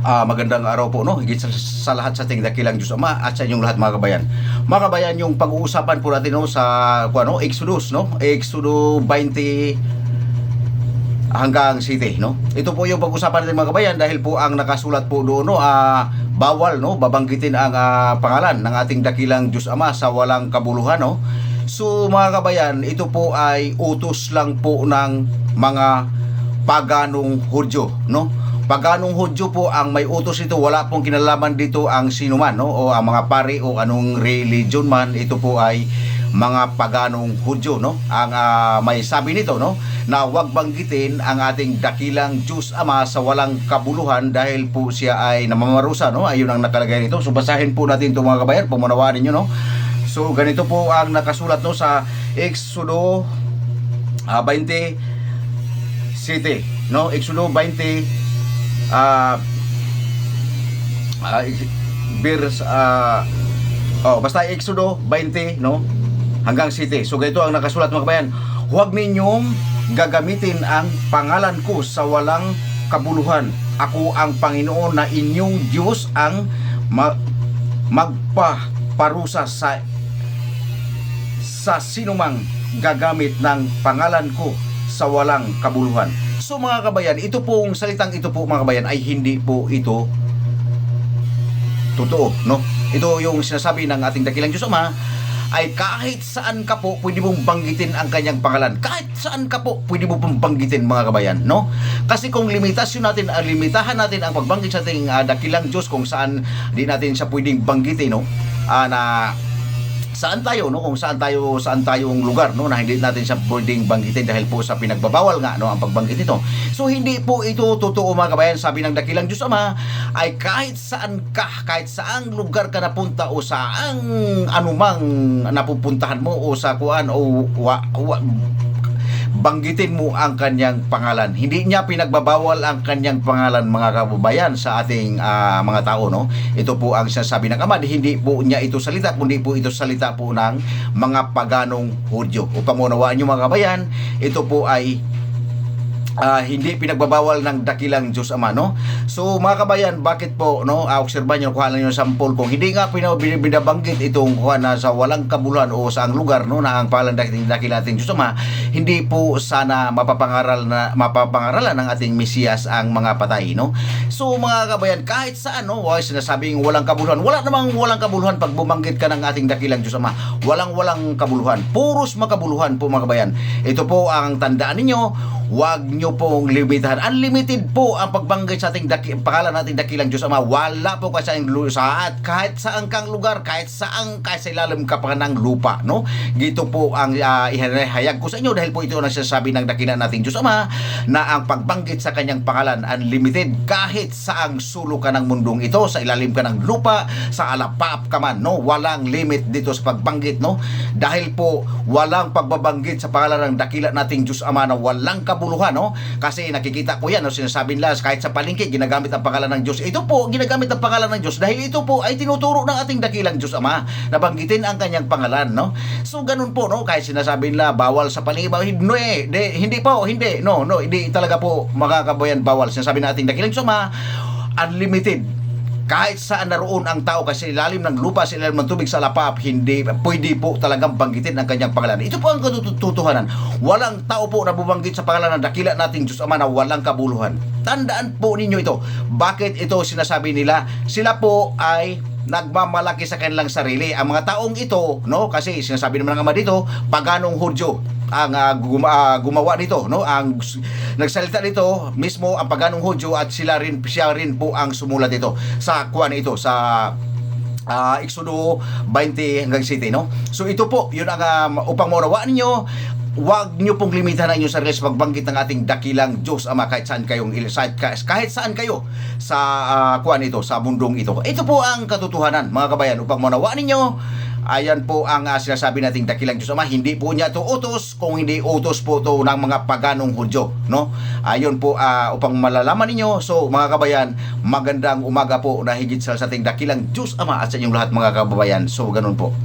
Magandang araw po, no? Higit sa lahat sa ating dakilang Diyos Ama at sa inyong lahat mga kabayan. Mga kabayan, yung pag-uusapan po natin, no, sa Exodus, no? Exodus 20 hanggang city, no? Ito po yung pag-usapan natin mga kabayan dahil po ang nakasulat po doon, no, bawal, no, babanggitin ang pangalan ng ating dakilang Diyos Ama sa walang kabuluhan, no? So mga kabayan, ito po ay utos lang po ng mga paganong Hudyo, no? Paganong Hudyo po ang may utos ito, wala pong kinalaman dito ang sino man, no? O ang mga pari o anong religion man, ito po ay mga paganong Hudyo, no? Ang may sabi nito, no, na huwag banggitin ang ating dakilang Diyos Ama sa walang kabuluhan dahil po siya ay namamarusa, no? Ayun ang nakalagay nito. So basahin po natin ito mga kabayan, pumunawaan ninyo, no? So ganito po ang nakasulat, no, sa Exodo 20 city, no? Exodo 20 basta Exodo 20, no, hanggang city. So ganito ang nakasulat mga kabayan: huwag ninyong gagamitin ang pangalan ko sa walang kabuluhan. Ako ang Panginoon na inyong Diyos ang magpaparusa sa sinumang gagamit ng pangalan ko sa walang kabuluhan. So mga kabayan, ito pong salitang ito po mga kabayan ay hindi po ito totoo, no? Ito yung sinasabi ng ating dakilang Diyos Ama ay kahit saan ka po pwede mong banggitin ang kanyang pangalan. Kahit saan ka po pwede mo pong banggitin mga kabayan, no? Kasi kung limitahan natin ang pagbanggit sa ating dakilang Diyos kung saan di natin siya pwedeng banggitin, no? Na saan tayo, no, kung saan tayong lugar, no, na hindi natin siya pwedeng banggitin dahil po sa pinagbabawal nga, no, ang pagbanggit nito. So hindi po ito totoo mga kabayan. Sabi ng dakilang Diyos Ama ay kahit saang lugar ka napunta o saang anumang napupuntahan mo o sa kuan o banggitin mo ang kanyang pangalan. Hindi niya pinagbabawal ang kanyang pangalan mga kababayan sa ating mga tao, no? Ito po ang sinasabi ng Ama, hindi po niya ito salita, kundi po ito salita po ng mga paganong Hudyo. Upang unawaan niyo mga kababayan, ito po ay hindi pinagbabawal ng dakilang Diyos Ama, no? So mga kabayan, bakit po, no, obserbahan nyo, kuha lang yung sample kung hindi nga binabanggit itong kuha na sa walang kabuluhan o sa ang lugar, no, na ang pangalan dakilang ating Diyos Ama, hindi po sana mapapangaralan ng ating Mesiyas ang mga patay, no? So mga kabayan, kahit saan, no, sinasabing walang kabuluhan, wala namang walang kabuluhan pag bumanggit ka ng ating dakilang Diyos Ama. Walang kabuluhan, puros makabuluhan po mga kabayan. Ito po ang tandaan ninyo, huwag nyo pong limitahan. Unlimited po ang pagbanggit sa ating pangalan nating dakilang Diyos Ama. Wala po kasi ang at kahit saan kang lugar, kahit sa ilalim ka pa ng lupa, no? Gito po ang ihayag ko sa inyo dahil po ito ang sinasabi ng dakilang nating Diyos Ama na ang pagbanggit sa kanyang pangalan unlimited kahit saang sulok ka ng mundong ito, sa ilalim ka ng lupa, sa alapap ka man, no? Walang limit dito sa pagbanggit, no? Dahil po walang pagbabanggit sa pangalan ng dakilang nating Diyos Ama na walang kabuluhan, no? Kasi nakikita ko yan, no, sinasabi nila kahit sa palengke ginagamit ang pangalan ng Diyos. Ito po ginagamit ang pangalan ng Diyos dahil ito po ay tinuturo ng ating dakilang Diyos Ama na banggitin ang kanyang pangalan, no? So ganun po, no, kahit sinasabi nila bawal sa palengke, hindi talaga po makakabayan bawal. Sinasabi ng ating dakilang Diyos Ama, unlimited. Kahit saan naroon ang tao, kasi ilalim ng lupa, sa ilalim ng tubig, sa lapap, hindi pwede po talagang banggitin ang kanyang pangalan. Ito po ang katotohanan. Walang tao po na bubanggit sa pangalan ng dakila nating Diyos Ama na walang kabuluhan. Tandaan po ninyo ito. Bakit ito sinasabi nila? Sila po ay nagmamalaki sa kanilang sarili. Ang mga taong ito, no, kasi sinasabi naman ng Ama dito, paganong Hudyo ang gumawa nito, no, ang nagsalita nito mismo ang paganong Hudyo at siya rin po ang sumulat ito sa kuwan ito sa Exodo 20 hanggang city, no. So ito po yun ang upang maunawaan niyo. Huwag nyo pong limitahan ang inyong sarili sa pagbanggit ng ating dakilang Diyos Ama kahit saan kayo sa kuwan ito, sa mundong ito. Ito po ang katotohanan mga kabayan. Upang maunawaan ninyo, ayan po ang sinasabi nating dakilang Diyos Ama. Hindi po niya ito utos, kung hindi utos po ito ng mga paganong Hudyo, no? Ayun po upang malalaman ninyo. So mga kabayan, magandang umaga po na higit sa ating dakilang Diyos Ama at sa inyong lahat mga kababayan. So ganun po.